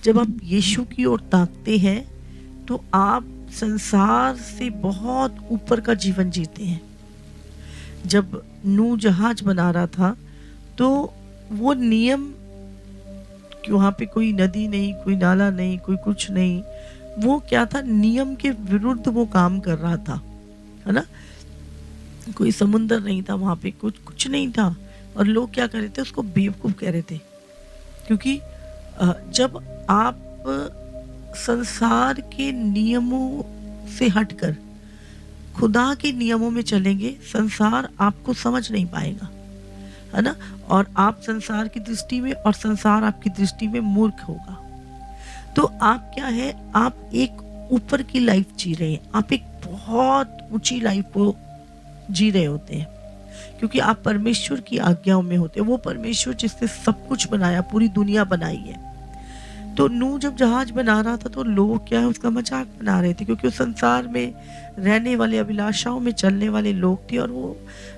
जब आप यीशु की ओर ताकते हैं तो आप संसार से बहुत ऊपर का जीवन जीते हैं। जब नूह जहाज बना रहा था तो वो नियम कि वहाँ पे कोई नदी नहीं, कोई नाला नहीं, कोई कुछ नहीं, वो क्या था, नियम के विरुद्ध वो काम कर रहा था, है ना? कोई समुंदर नहीं था वहाँ पे, कुछ कुछ नहीं था, और लोग क्या कर रहे थे, उसको बेवकूफ़ कह रहे थे। क्योंकि जब आप संसार के नियमों से हटकर खुदा के नियमों में चलेंगे, संसार आपको समझ नहीं पाएगा, है ना? और आप संसार की दृष्टि में, और संसार आपकी दृष्टि में मूर्ख होगा। तो आप क्या है, आप एक ऊपर की लाइफ जी रहे हैं, आप एक बहुत ऊंची लाइफ को जी रहे होते हैं, क्योंकि आप परमेश्वर की आज्ञाओं में होते हैं। वो परमेश्वर जिसने सब कुछ बनाया, पूरी दुनिया बनाई है। तो नूह जब जहाज बना रहा था तो लोग क्या है, उसका मजाक बना रहे थे, क्योंकि उस संसार में रहने वाले, अभिलाषाओं में चलने वाले लोग थे, और वो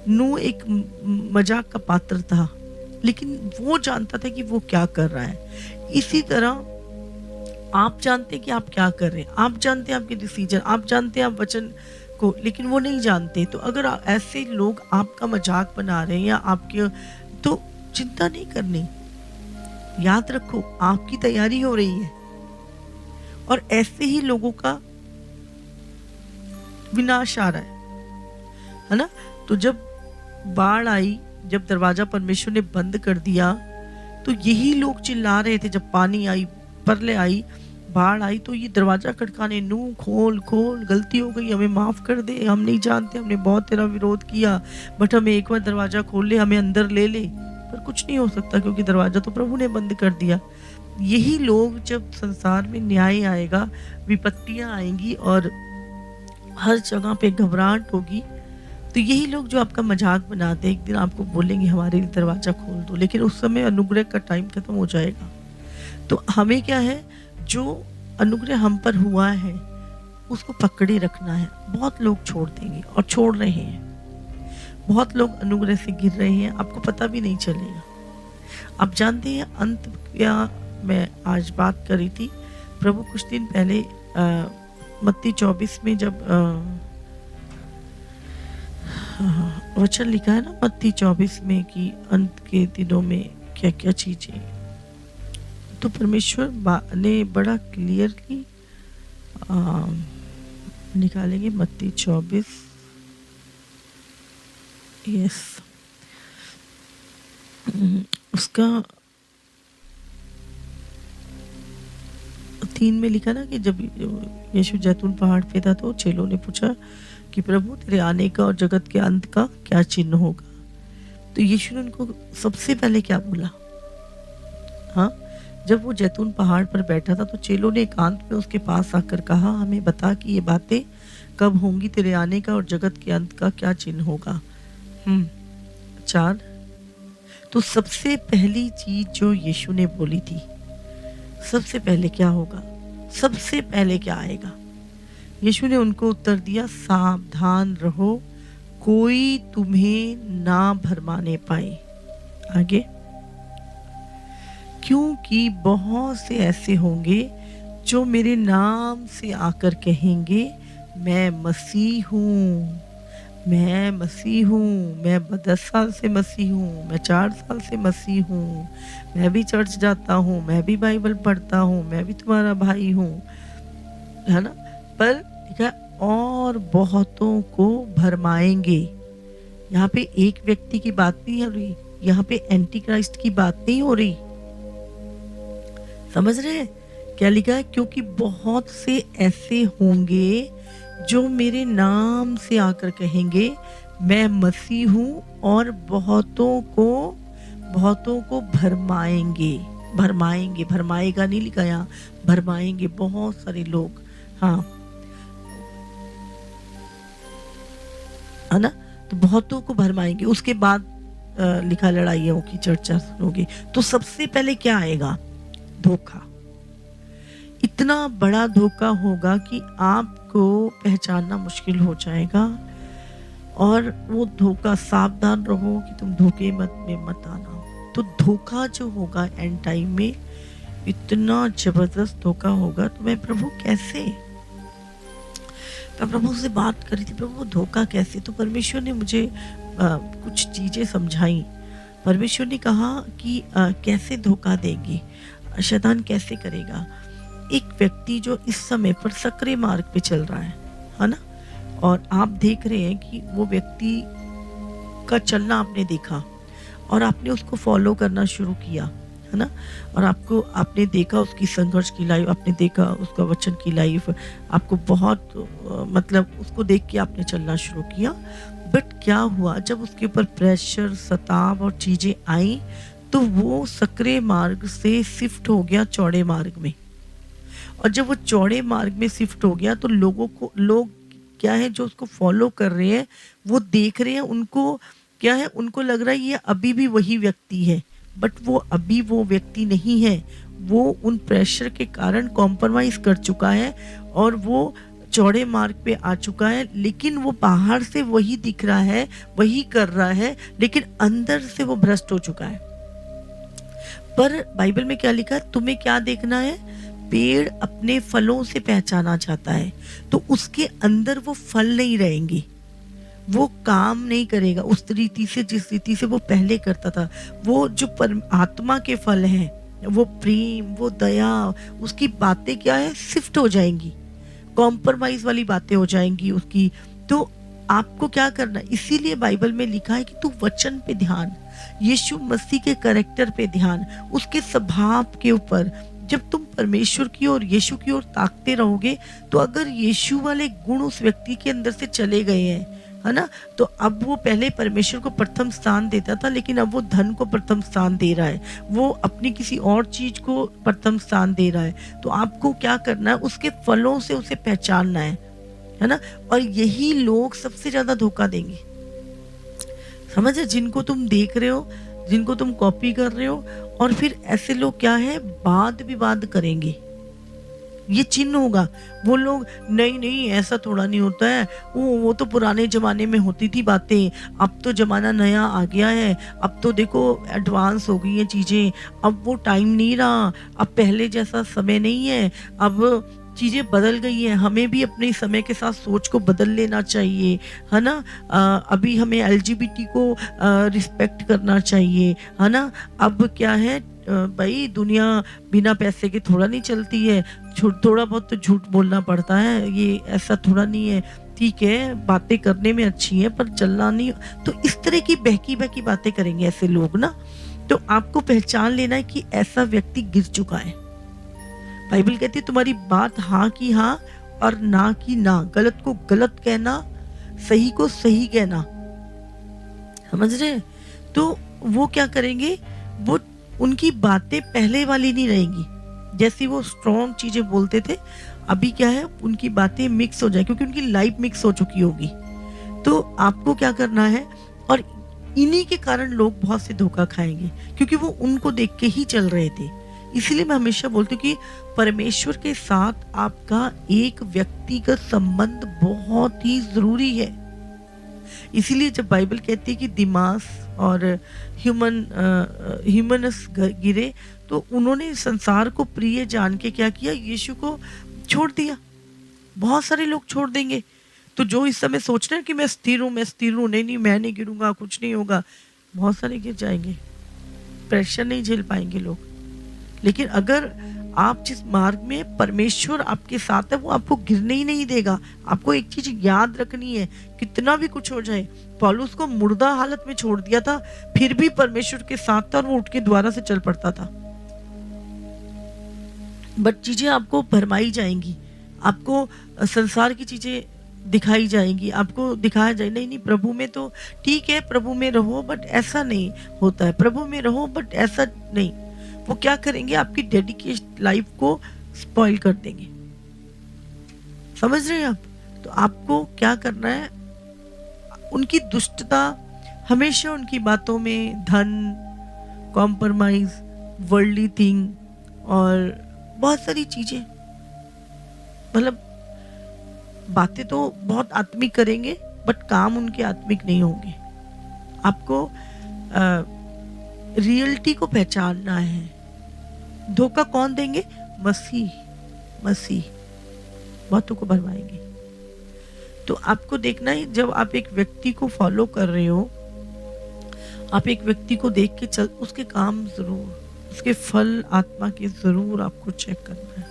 नूह एक मजाक का पात्र था, लेकिन वो जानता था कि वो क्या कर रहा है। इसी तरह आप जानते हैं कि आप क्या कर रहे हैं, आप जानते हैं आपके डिसीजन, आप जानते हैं आप वचन को, लेकिन वो नहीं जानते। तो अगर ऐसे लोग आपका मजाक बना रहे हैं या आपके, तो चिंता नहीं करनी। याद रखो, आपकी तैयारी हो रही है, और ऐसे ही लोगों का विनाश आ रहा है ना? तो जब बाढ़ आई, जब दरवाजा परमेश्वर ने बंद कर दिया, तो यही लोग चिल्ला रहे थे। जब पानी आई, परले आई, बाढ़ आई, तो ये दरवाजा खटकाने, नूह खोल खोल, गलती हो गई, हमें माफ कर दे, हम नहीं जानते, हमने बहुत तेरा विरोध किया, बट हमें एक बार दरवाजा खोल ले, हमें अंदर ले ले। पर कुछ नहीं हो सकता, क्योंकि दरवाजा तो प्रभु ने बंद कर दिया। यही लोग, जब संसार में न्याय आएगा, विपत्तियां आएंगी और हर जगह पे घबराहट होगी, तो यही लोग जो आपका मजाक बनाते हैं, एक दिन आपको बोलेंगे हमारे लिए दरवाजा खोल दो, लेकिन उस समय अनुग्रह का टाइम खत्म हो जाएगा। तो हमें क्या है, जो अनुग्रह हम पर हुआ है उसको पकड़े रखना है। बहुत लोग छोड़ देंगे और छोड़ रहे हैं, बहुत लोग अनुग्रह से गिर रहे हैं, आपको पता भी नहीं चलेगा। आप जानते हैं अंत क्या, मैं आज बात करी थी, प्रभु कुछ दिन पहले मत्ती 24 में जब वचन लिखा है ना, मत्ती 24 में कि अंत के दिनों में क्या क्या चीजें, तो परमेश्वर ने बड़ा क्लियरली निकालेंगे। मत्ती 24, यस, उसका 3 में लिखा ना कि जब यीशु जैतून पहाड़ पे था तो चेलों ने पूछा कि प्रभु तेरे आने का और जगत के अंत का क्या चिन्ह होगा। तो यीशु ने उनको सबसे पहले क्या बोला? हाँ, जब वो जैतून पहाड़ पर बैठा था तो चेलों ने एकांत में उसके पास आकर कहा, हमें बता कि ये बातें कब होंगी, तेरे आने का और जगत के अंत का क्या चिन्ह होगा। 4, तो सबसे पहली चीज जो यीशु ने बोली थी, सबसे पहले क्या होगा, सबसे पहले क्या आएगा? यीशु ने उनको उत्तर दिया, सावधान रहो, कोई तुम्हें ना भरमाने पाए। आगे, क्योंकि बहुत से ऐसे होंगे जो मेरे नाम से आकर कहेंगे, मैं मसीह हूँ, मैं मसीह हूँ, मैं 10 साल से मसीह हूँ, मैं 4 साल से मसीह हूँ, मैं भी चर्च जाता हूँ, मैं भी बाइबल पढ़ता हूँ, मैं भी तुम्हारा भाई हूँ, है ना? पर लिखा, और बहुतों को भरमाएंगे। यहाँ पे एक व्यक्ति की बात नहीं हो रही, यहाँ पे एंटी क्राइस्ट की बात नहीं हो रही। समझ रहे हैं क्या लिखा है? क्योंकि बहुत से ऐसे होंगे जो मेरे नाम से आकर कहेंगे, मैं मसीह हूँ, और बहुतों को भरमाएंगे। भरमाएंगे, भरमाएगा नहीं लिखा यहाँ, भरमाएंगे बहुत सारे लोग। हाँ, है ना? तो बहुतों को भरमाएंगे। उसके बाद लिखा लड़ाइयों की चर्चा सुनोगे। तो सबसे पहले क्या आएगा? धोखा। इतना बड़ा धोखा होगा कि आपको पहचानना मुश्किल हो जाएगा, और वो धोखा, सावधान रहो कि तुम धोखे में मत आना। तो धोखा जो होगा एंड टाइम में, इतना जबरदस्त धोखा होगा तो मैं प्रभु कैसे। तो प्रभु से बात करी थी, प्रभु धोखा कैसे। तो परमेश्वर ने मुझे कुछ चीज़ें समझाई। परमेश्वर ने कहा कि कैसे धोखा देंगी, शैतान कैसे करेगा। एक व्यक्ति जो इस समय पर सक्रिय मार्ग पे चल रहा है ना, और आप देख रहे हैं कि वो व्यक्ति का चलना आपने देखा और आपने उसको फॉलो करना शुरू किया, है ना, और आपने देखा उसकी संघर्ष की लाइफ, आपने देखा उसका वचन की लाइफ, आपको बहुत मतलब उसको देख के आपने चलना शुरू किया। बट क्या हुआ, जब उसके ऊपर प्रेशर, सताव और चीज़ें आई तो वो सक्रिय मार्ग से शिफ्ट हो गया चौड़े मार्ग में। और जब वो चौड़े मार्ग में शिफ्ट हो गया तो लोग क्या है जो उसको फॉलो कर रहे हैं, वो देख रहे हैं, उनको क्या है, उनको लग रहा है ये अभी भी वही व्यक्ति है, बट वो अभी वो व्यक्ति नहीं है। वो उन प्रेशर के कारण कॉम्प्रोमाइज कर चुका है और वो चौड़े मार्ग पे आ चुका है। लेकिन वो बाहर से वही दिख रहा है, वही कर रहा है, लेकिन अंदर से वो भ्रष्ट हो चुका है। पर बाइबल में क्या लिखा है, तुम्हें क्या देखना है, पेड़ अपने फलों से पहचाना जाता है। तो उसके अंदर वो फल नहीं रहेंगे, वो काम नहीं करेगा उस रीति से जिस रीति से वो पहले करता था। वो जो आत्मा के फल हैं, वो प्रेम, वो दया, उसकी बातें क्या है, शिफ्ट हो जाएंगी, कॉम्प्रोमाइज वाली बातें हो जाएंगी उसकी। तो आपको क्या करना है, इसीलिए बाइबल में लिखा है कि तू वचन पे ध्यान, यीशु मसीह के कैरेक्टर पे ध्यान, उसके स्वभाव के ऊपर। जब तुम परमेश्वर की ओर, यीशु की ओर ताकते रहोगे, तो अगर यीशु वाले गुण उस व्यक्ति के अंदर से चले गए हैं, है ना, तो अब वो पहले परमेश्वर को प्रथम स्थान देता था, लेकिन अब वो धन को प्रथम स्थान दे रहा है, वो अपनी किसी और चीज को प्रथम स्थान दे रहा है। तो आपको क्या करना है, उसके फलों से उसे पहचानना है ना। और यही लोग सबसे ज्यादा धोखा देंगे, समझ है, जिनको तुम देख रहे हो, जिनको तुम कॉपी कर रहे हो। और फिर ऐसे लोग क्या है, वाद विवाद करेंगे, ये चिन्ह होगा। वो लोग नहीं नहीं ऐसा थोड़ा नहीं होता है, वो तो पुराने जमाने में होती थी बातें, अब तो जमाना नया आ गया है, अब तो देखो एडवांस हो गई हैं चीज़ें, अब वो टाइम नहीं रहा, अब पहले जैसा समय नहीं है, अब चीज़ें बदल गई हैं, हमें भी अपने समय के साथ सोच को बदल लेना चाहिए, है ना। अभी हमें एलजीबीटी को रिस्पेक्ट करना चाहिए, है ना। अब क्या है भाई, दुनिया बिना पैसे के थोड़ा नहीं चलती है, थोड़ा बहुत तो झूठ बोलना पड़ता है, ये ऐसा थोड़ा नहीं है, ठीक है बातें करने में अच्छी है पर चलना नहीं। तो इस तरह की बहकी बहकी बातें करेंगे ऐसे लोग ना। तो आपको पहचान लेना है कि ऐसा व्यक्ति गिर चुका है। बाइबल कहती है तुम्हारी बात हाँ की हाँ और ना की ना, गलत को गलत कहना, सही को सही कहना, समझ रहे। तो वो क्या करेंगे, वो उनकी बातें पहले वाली नहीं रहेंगी, जैसी वो स्ट्रॉन्ग चीजें बोलते थे, अभी क्या है उनकी बातें मिक्स हो जाए, क्योंकि उनकी लाइफ मिक्स हो चुकी होगी। तो आपको क्या करना है, और इन्हीं के कारण लोग बहुत से धोखा खाएंगे, क्योंकि वो उनको देख के ही चल रहे थे। इसलिए मैं हमेशा बोलती हूँ कि परमेश्वर के साथ आपका एक व्यक्तिगत संबंध बहुत ही जरूरी है। इसीलिए जब बाइबल कहती है कि दिमास और ह्यूमनस गिरे, तो उन्होंने संसार को प्रिय जान के क्या किया, यीशु को छोड़ दिया। बहुत सारे लोग छोड़ देंगे। तो जो इस समय सोच रहे हैं कि मैं स्थिर हूँ, नहीं नहीं मैं नहीं गिरूंगा, कुछ नहीं होगा, बहुत सारे गिर जाएंगे, प्रेशर नहीं झेल पाएंगे लोग। लेकिन अगर आप जिस मार्ग में परमेश्वर आपके साथ है, वो आपको गिरने ही नहीं देगा। आपको एक चीज याद रखनी है, कितना भी कुछ हो जाए, पौलुस को मुर्दा हालत में छोड़ दिया था, फिर भी परमेश्वर के साथ था और वो उठ के दोबारा से चल पड़ता था। बट चीजें आपको भरमाई जाएंगी, आपको संसार की चीजें दिखाई जाएंगी, आपको दिखाया जाए नहीं नहीं प्रभु में तो ठीक है, प्रभु में रहो, बट ऐसा नहीं होता है, प्रभु में रहो बट ऐसा नहीं। वो क्या करेंगे, आपकी डेडिकेशन लाइफ को स्पॉइल कर देंगे, समझ रहे हैं आप। तो आपको क्या करना है, उनकी दुष्टता, हमेशा उनकी बातों में धन, कॉम्प्रोमाइज, वर्ल्डली थिंग और बहुत सारी चीजें, मतलब बातें तो बहुत आत्मिक करेंगे बट काम उनके आत्मिक नहीं होंगे। आपको रियलिटी को पहचानना है, धोखा कौन देंगे? मसीह। मसीह बातों को भरमाएंगे। तो आपको देखना है, जब आप एक व्यक्ति को फॉलो कर रहे हो, आप एक व्यक्ति को देख के चल, उसके काम जरूर, उसके फल आत्मा के जरूर आपको चेक करना है।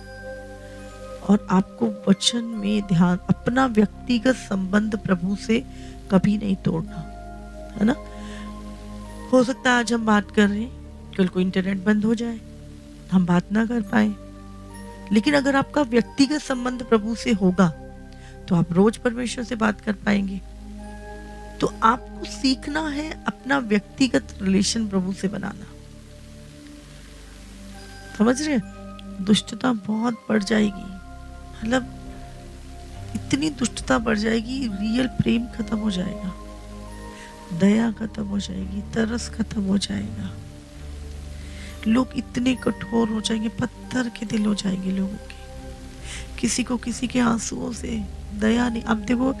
और आपको वचन में ध्यान, अपना व्यक्तिगत संबंध प्रभु से कभी नहीं तोड़ना, है ना। हो सकता है आज हम बात कर रहे हैं, कल को इंटरनेट बंद हो जाए, हम बात ना कर पाए, लेकिन अगर आपका व्यक्तिगत संबंध प्रभु से होगा तो आप रोज परमेश्वर से बात कर पाएंगे। तो आपको सीखना है अपना व्यक्तिगत रिलेशन प्रभु से बनाना। समझ रहे हैं? दुष्टता बहुत बढ़ जाएगी, मतलब इतनी दुष्टता बढ़ जाएगी, रियल प्रेम खत्म हो जाएगा, दया खत्म हो जाएगी, तरस खत्म हो जाएगा, लोग इतने कठोर हो जाएंगे, पत्थर के दिल हो जाएंगे लोगों के, किसी को किसी के आंसुओं से दया नहीं। अब देखो,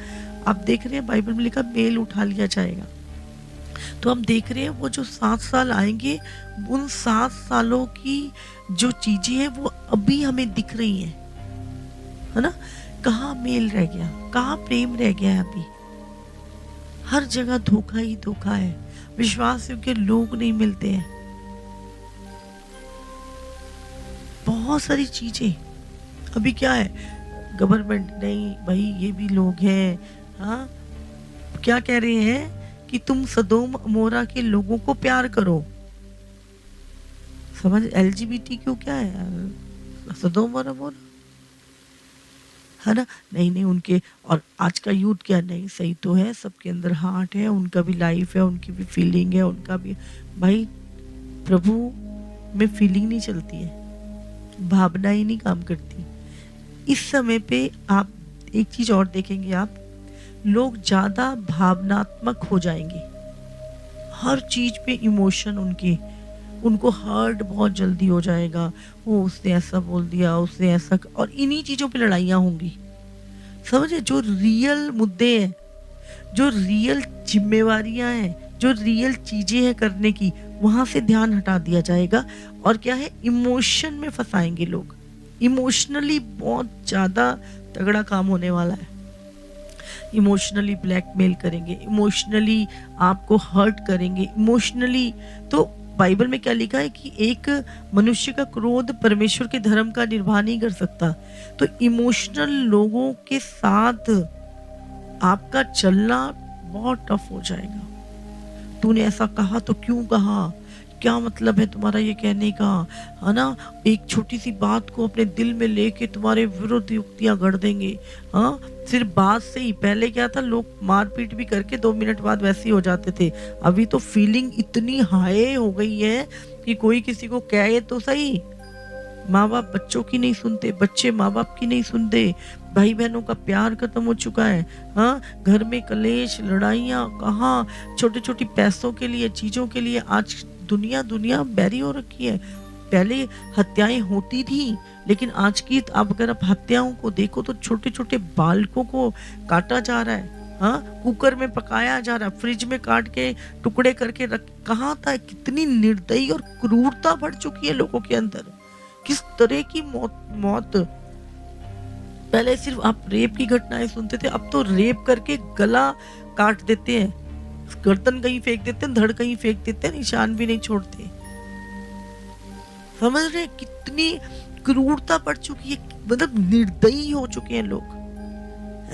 आप देख रहे हैं बाइबल में लिखा मेल उठा लिया जाएगा, तो हम देख रहे हैं वो जो 7 साल आएंगे, उन 7 सालों की जो चीजें हैं वो अभी हमें दिख रही हैं, है ना। कहाँ मेल रह गया, कहाँ प्रेम रह गया है? अभी हर जगह धोखा ही धोखा है, विश्वास योग्य लोग नहीं मिलते हैं, बहुत सारी चीजें। अभी क्या है, गवर्नमेंट नहीं भाई, ये भी लोग हैं, हाँ, क्या कह रहे हैं कि तुम सदोम अमोरा के लोगों को प्यार करो। समझ, एलजीबीटी क्यों क्या है यार, सदोम और अमोरा, है ना। नहीं नहीं, उनके, और आज का यूथ क्या, नहीं सही तो है, सबके अंदर हार्ट है, उनका भी लाइफ है, उनकी भी फीलिंग है, उनका भी। भाई प्रभु में फीलिंग नहीं चलती है, भावना ही नहीं काम करती। इस समय पे आप एक चीज और देखेंगे, आप लोग ज्यादा भावनात्मक हो जाएंगे, हर चीज पे इमोशन उनको हर्ट बहुत जल्दी हो जाएगा, वो उसने ऐसा बोल दिया, उसने ऐसा, और इन्हीं चीजों पे लड़ाइयाँ होंगी। समझे, जो रियल मुद्दे हैं, जो रियल जिम्मेवारियां हैं, जो रियल चीजें हैं करने की, वहां से ध्यान हटा दिया जाएगा, और क्या है, इमोशन में फंसाएंगे लोग। इमोशनली बहुत ज्यादा तगड़ा काम होने वाला है, इमोशनली ब्लैकमेल करेंगे, इमोशनली आपको हर्ट करेंगे, इमोशनली। तो बाइबल में क्या लिखा है कि एक मनुष्य का क्रोध परमेश्वर के धर्म का निर्वाह नहीं कर सकता। तो इमोशनल लोगों के साथ आपका चलना बहुत टफ हो जाएगा। तूने ऐसा कहा तो क्यों कहा, क्या मतलब है तुम्हारा ये कहने का, है ना। एक छोटी सी बात को अपने दिल में लेके तुम्हारे विरुद्ध युक्तियां गढ़ देंगे। हाँ, सिर्फ बात से ही, पहले क्या था, लोग मारपीट भी करके 2 मिनट बाद वैसे ही हो जाते थे। अभी तो फीलिंग इतनी हाई हो गई है कि कोई किसी को कहे तो सही, माँ बाप बच्चों की नहीं सुनते, बच्चे माँ बाप की नहीं सुनते, भाई बहनों का प्यार खत्म हो चुका है। हाँ, घर में कलेश, लड़ाइयाँ, कहाँ छोटे छोटे पैसों के लिए, चीजों के लिए आज दुनिया बैरी हो रखी है। पहले हत्याएं होती थी, लेकिन आज की अब अगर आप हत्याओं को देखो तो छोटे छोटे बालकों को काटा जा रहा है। हाँ, कुकर में पकाया जा रहा है, फ्रिज में काट के टुकड़े करके रख, कहाँ था। कितनी निर्दयी और क्रूरता बढ़ चुकी है लोगों के अंदर, किस तरह की मौत। पहले सिर्फ आप रेप की घटनाएं सुनते थे, अब तो रेप करके गला काट देते हैं, गर्दन कहीं फेंक देते हैं, धड़ कहीं फेंक देते हैं, निशान भी नहीं छोड़ते। समझ रहे, कितनी क्रूरता बढ़ चुकी है, मतलब निर्दयी हो चुके हैं लोग,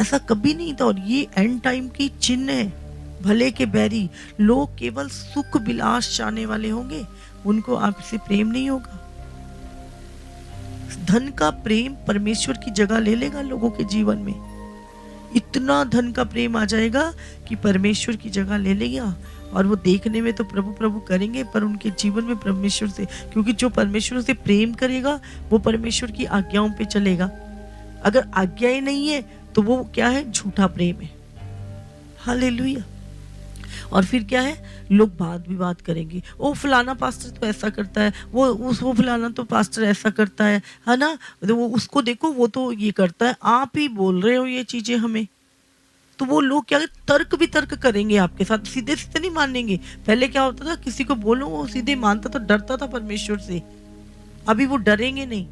ऐसा कभी नहीं था। और ये एंड टाइम की चिन्ह है, भले के बैरी लोग केवल सुख विलास चाहने वाले होंगे, उनको आपसे प्रेम नहीं होगा। धन का प्रेम परमेश्वर की जगह ले लेगा लोगों के जीवन में, इतना धन का प्रेम आ जाएगा कि परमेश्वर की जगह ले लेगा। और वो देखने में तो प्रभु प्रभु करेंगे, पर उनके जीवन में परमेश्वर से, क्योंकि जो परमेश्वर से प्रेम करेगा वो परमेश्वर की आज्ञाओं पे चलेगा। अगर आज्ञाएं नहीं है तो वो क्या है, झूठा प्रेम है। हालेलुया। और फिर क्या है, लोग बात भी बात करेंगे, ओ फलाना पास्टर तो ऐसा करता है, वो फलाना तो पास्टर ऐसा करता है ना, तो वो उसको देखो, वो तो ये करता है, आप ही बोल रहे हो ये चीजें हमें। तो वो लोग क्या, तर्क भी तर्क करेंगे आपके साथ, सीधे सीधे नहीं मानेंगे। पहले क्या होता था, किसी को बोलो वो सीधे मानता था, डरता था परमेश्वर से। अभी वो डरेंगे नहीं।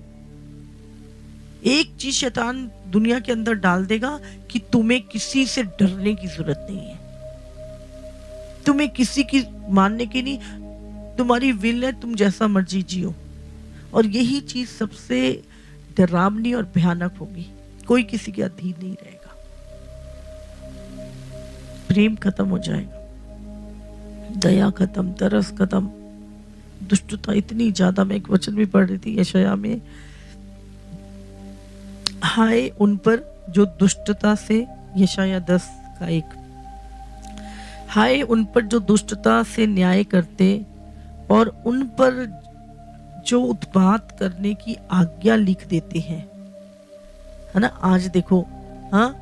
एक चीज शैतान दुनिया के अंदर डाल देगा कि तुम्हें किसी से डरने की जरूरत नहीं है, तुम्हें किसी की मानने की नहीं, तुम्हारी विल है, तुम जैसा मर्जी जियो। और यही चीज सबसे डरावनी और भयानक होगी। कोई किसी के अधीन नहीं रहेगा, प्रेम खत्म हो जाएगा, दया खत्म, तरस खत्म, दुष्टता इतनी ज्यादा। मैं एक वचन भी पढ़ रही थी यशायाह में, हाय उन पर जो दुष्टता से, यशायाह 10:1, हाय उन पर जो दुष्टता से न्याय करते और उन पर जो उत्पात करने की आज्ञा लिख देते हैं। है ना, आज देखो हाँ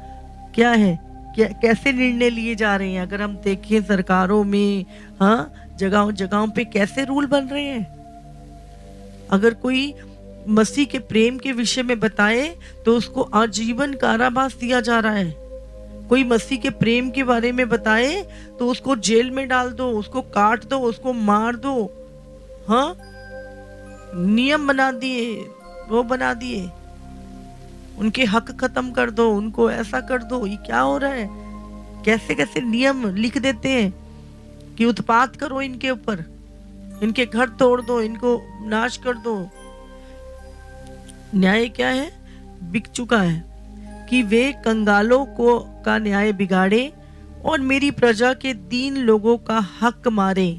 क्या है, क्या कैसे निर्णय लिए जा रहे हैं। अगर हम देखें सरकारों में, हाँ जगहों जगहों पे कैसे रूल बन रहे हैं। अगर कोई मसीह के प्रेम के विषय में बताए तो उसको आजीवन कारावास दिया जा रहा है। कोई मसीह के प्रेम के बारे में बताए तो उसको जेल में डाल दो, उसको काट दो, उसको मार दो। हाँ, नियम बना दिए, वो बना दिए, उनके हक खत्म कर दो, उनको ऐसा कर दो। ये क्या हो रहा है? कैसे कैसे नियम लिख देते हैं कि उत्पात करो इनके ऊपर, इनके घर तोड़ दो, इनको नाश कर दो। न्याय क्या है? बिक चुका है कि वे कंगालों को का न्याय बिगाड़े और मेरी प्रजा के दीन लोगों का हक मारे।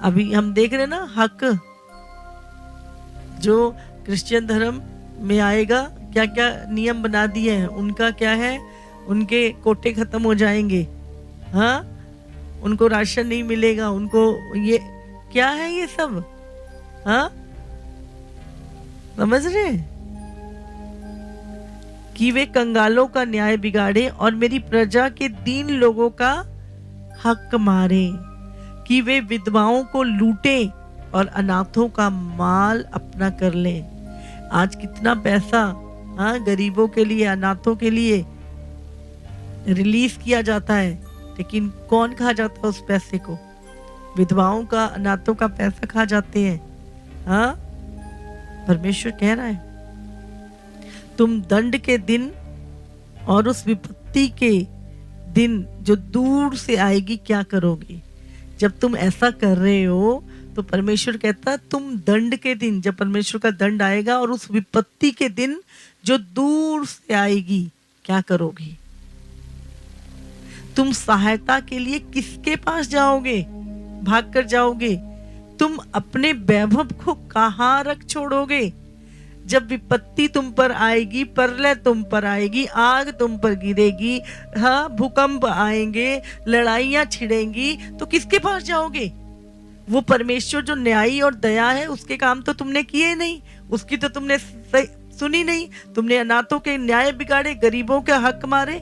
अभी हम देख रहे हैं ना, हक जो क्रिश्चियन धर्म में आएगा, क्या क्या नियम बना दिए हैं। उनका क्या है, उनके कोटे खत्म हो जाएंगे। हाँ, उनको राशन नहीं मिलेगा, उनको ये क्या है ये सब। हाँ, समझ रहे हैं कि वे कंगालों का न्याय बिगाड़े और मेरी प्रजा के दीन लोगों का हक मारे, कि वे विधवाओं को लूटे और अनाथों का माल अपना कर ले। आज कितना पैसा हाँ गरीबों के लिए, अनाथों के लिए रिलीज किया जाता है, लेकिन कौन खा जाता है उस पैसे को? विधवाओं का, अनाथों का पैसा खा जाते हैं। हाँ, परमेश्वर कह रहा है तुम दंड के दिन और उस विपत्ति के दिन जो दूर से आएगी क्या करोगे? जब तुम ऐसा कर रहे हो तो परमेश्वर कहता है तुम दंड के दिन, जब परमेश्वर का दंड आएगा और उस विपत्ति के दिन जो दूर से आएगी क्या करोगे? तुम सहायता के लिए किसके पास जाओगे? भाग कर जाओगे? तुम अपने वैभव को कहाँ रख छोड़ोगे? जब विपत्ति तुम पर आएगी, प्रलय तुम पर आएगी, आग तुम पर गिरेगी, हाँ भूकंप आएंगे, लड़ाइयां छिड़ेंगी, तो किसके पास जाओगे? वो परमेश्वर जो न्यायी और दया है, उसके काम तो तुमने किए नहीं, उसकी तो तुमने सुनी नहीं। तुमने अनाथों के न्याय बिगाड़े, गरीबों के हक मारे।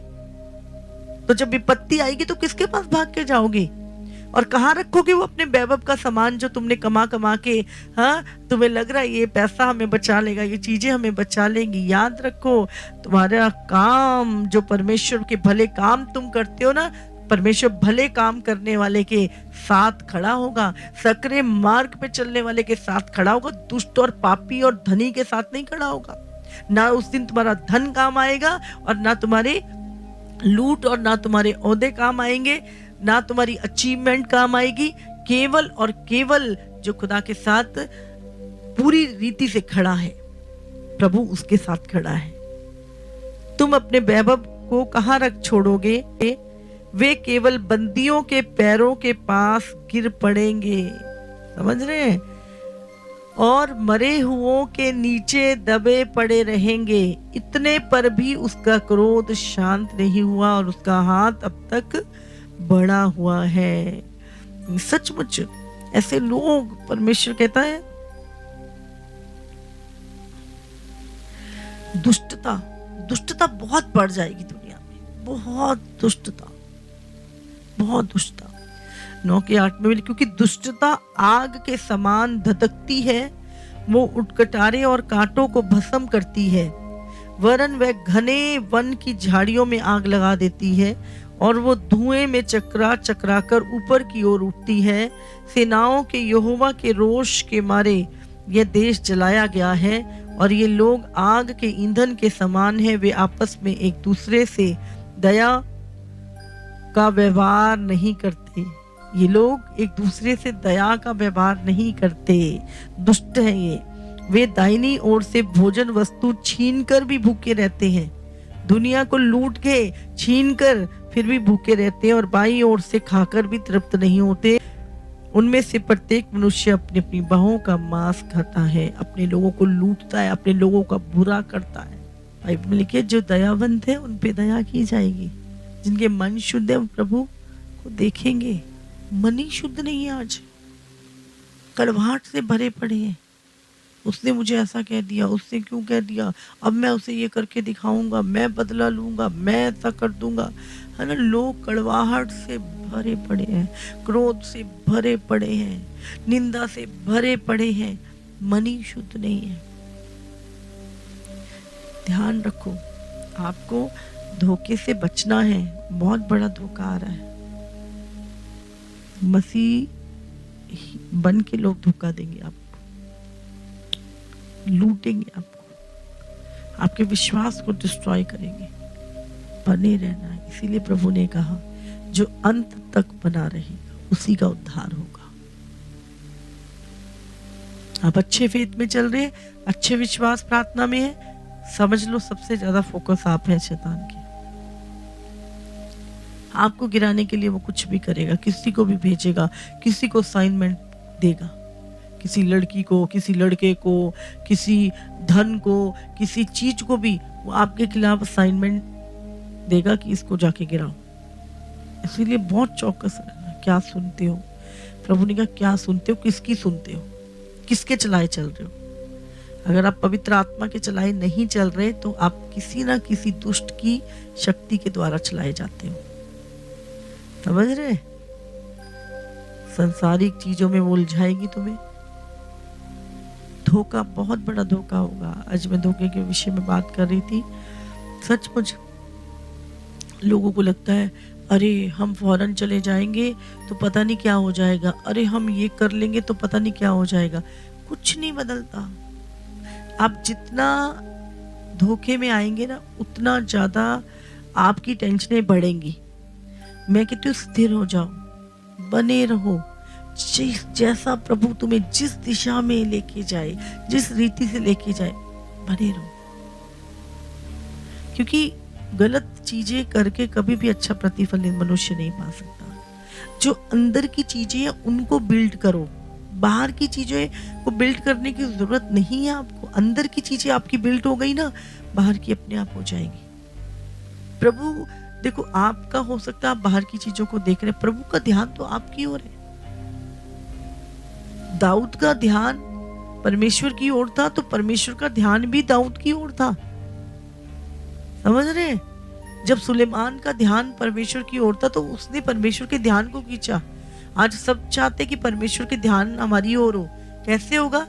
तो जब विपत्ति आएगी तो किसके पास भाग के जाओगे? और कहाँ रखोगे वो अपने वैभव का सामान जो तुमने कमा कमा के, हाँ तुम्हें लग रहा है ये पैसा हमें बचा लेगा, ये चीजें हमें बचा लेंगी। याद रखो, तुम्हारा काम जो परमेश्वर के भले काम तुम करते हो ना, परमेश्वर भले काम करने वाले के साथ खड़ा होगा, सकरे मार्ग पे चलने वाले के साथ खड़ा होगा। दुष्ट और पापी और धनी के साथ नहीं खड़ा होगा। ना उस दिन तुम्हारा धन काम आएगा, और ना तुम्हारे लूट और ना तुम्हारे ओहदे काम आएंगे, ना तुम्हारी अचीवमेंट काम आएगी। केवल और केवल जो खुदा के साथ पूरी रीति से खड़ा है, प्रभु उसके साथ खड़ा है। तुम अपने वैभव को कहाँ रख छोड़ोगे? वे केवल बंदियों के पैरों के पास गिर पड़ेंगे। समझ रहे हैं? और मरे हुओं के नीचे दबे पड़े रहेंगे। इतने पर भी उसका क्रोध शांत नहीं हुआ और उसका हाथ अब तक बढ़ा हुआ है। सचमुच ऐसे लोग, परमेश्वर कहता है, दुष्टता बहुत बढ़ जाएगी दुनिया में, बहुत दुष्टता, बहुत दुष्टता। 9:8 में, क्योंकि दुष्टता आग के समान धधकती है, वो उटकटारे और कांटों को भस्म करती है, वरन वह घने वन की झाड़ियों में आग लगा देती है और वो धुएं में चकरा चकरा कर ऊपर की ओर उठती है। सेनाओं के यहोवा के रोष के मारे यह देश जलाया गया है और ये लोग आग के ईंधन के समान है। वे आपस में एक दूसरे से दया का व्यवहार नहीं करते। ये लोग एक दूसरे से दया का व्यवहार नहीं करते, दुष्ट है ये। वे दाहिनी ओर से भोजन वस्तु छीन कर भी भूखे रहते हैं, दुनिया को लूट के छीन कर फिर भी भूखे रहते हैं, और बाईं ओर से खाकर भी तृप्त नहीं होते। उनमें से प्रत्येक मनुष्य अपनी अपनी बाहों का मांस खाता है, अपने लोगों को लूटता है, अपने लोगों का बुरा करता है। बाइबल में लिखे जो दयावंत है उन पे दया की जाएगी, जिनके मन शुद्ध है वो प्रभु को देखेंगे। मन ही शुद्ध नहीं है, आज कड़वाहट से भरे पड़े हैं। उसने मुझे ऐसा कह दिया, उसने क्यों कह दिया, अब मैं उसे ये करके दिखाऊंगा, मैं बदला लूंगा, मैं ऐसा कर दूंगा, है ना। लोग कड़वाहट से भरे पड़े हैं, क्रोध से भरे पड़े हैं, निंदा से भरे पड़े हैं, मन ही शुद्ध नहीं है। ध्यान रखो, आपको धोखे से बचना है। बहुत बड़ा धोखा आ रहा है, मसीह बन के लोग धोखा देंगे आपको, लूटेंगे आपको, आपके विश्वास को डिस्ट्रॉय करेंगे। बने रहना है। इसीलिए प्रभु ने कहा जो अंत तक बना रहेगा उसी का उद्धार होगा। आप अच्छे फेथ में चल रहे हैं, अच्छे विश्वास प्रार्थना में है, समझ लो सबसे ज्यादा फोकस आप है शैतान के। आपको गिराने के लिए वो कुछ भी करेगा, किसी को भी भेजेगा, किसी को असाइनमेंट देगा, किसी लड़की को, किसी लड़के को, किसी धन को, किसी चीज को भी वो आपके खिलाफ असाइनमेंट देगा कि इसको जाके गिराओ। इसीलिए बहुत चौकस रहना। क्या सुनते हो, प्रभु ने कहा क्या सुनते हो, किसकी सुनते हो, किसके चलाए चल रहे हो। अगर आप पवित्र आत्मा के चलाए नहीं चल रहे तो आप किसी ना किसी दुष्ट की शक्ति के द्वारा चलाए जाते हो। समझ रहे, सांसारिक चीजों में वो उलझाएगी तुम्हें। धोखा बहुत बड़ा धोखा होगा। आज मैं धोखे के विषय में बात कर रही थी। सचमुच लोगों को लगता है अरे हम फौरन चले जाएंगे तो पता नहीं क्या हो जाएगा, अरे हम ये कर लेंगे तो पता नहीं क्या हो जाएगा। कुछ नहीं बदलता। आप जितना धोखे में आएंगे ना उतना ज्यादा आपकी टेंशनें बढ़ेंगी। मैं कहती हूँ स्थिर हो जाओ, बने रहो। जैसा प्रभु तुम्हें जिस दिशा में लेके जाए, जिस रीति से लेके जाए, बने रहो। क्योंकि गलत चीजें करके कभी भी अच्छा प्रतिफल मनुष्य नहीं पा सकता। जो अंदर की चीजें हैं उनको बिल्ड करो, बाहर की चीजें को बिल्ड करने की जरूरत नहीं है आपको। अंदर की चीजें आपकी बिल्ड हो गई ना, बाहर की अपने आप हो जाएगी। प्रभु देखो, आपका हो सकता है आप बाहर की चीजों को देख रहे, प्रभु का ध्यान तो आपकी ओर है। दाऊद का ध्यान परमेश्वर की ओर था तो परमेश्वर का ध्यान भी दाऊद की ओर था। समझ रहे, जब सुलेमान का ध्यान परमेश्वर की ओर था तो उसने परमेश्वर के ध्यान को खींचा। आज सब चाहते कि परमेश्वर के ध्यान हमारी ओर हो। कैसे होगा?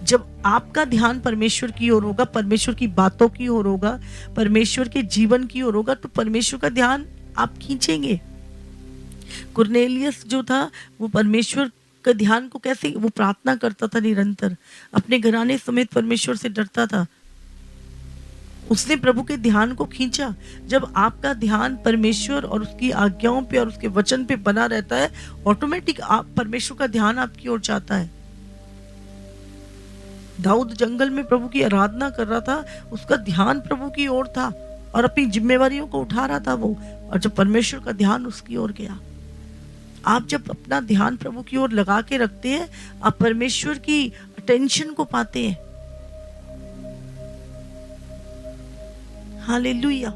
जब आपका ध्यान परमेश्वर की ओर होगा, परमेश्वर की बातों की ओर होगा, परमेश्वर के जीवन की ओर होगा, तो परमेश्वर का ध्यान आप खींचेंगे। कुरनेलियस जो था वो परमेश्वर का ध्यान को कैसे, वो प्रार्थना करता था निरंतर, अपने घराने समेत परमेश्वर से डरता था। उसने प्रभु के ध्यान को खींचा। जब आपका ध्यान परमेश्वर और उसकी आज्ञाओं पे और उसके वचन पे बना रहता है, ऑटोमेटिक आप परमेश्वर का ध्यान आपकी ओर जाता है। दाऊद जंगल में प्रभु की आराधना कर रहा था, उसका ध्यान प्रभु की ओर था और अपनी जिम्मेवारियों को उठा रहा था वो, और जब परमेश्वर का ध्यान उसकी ओर गया। आप जब अपना ध्यान प्रभु की ओर लगा के रखते हैं, आप परमेश्वर की अटेंशन को पाते हैं। हालेलुया।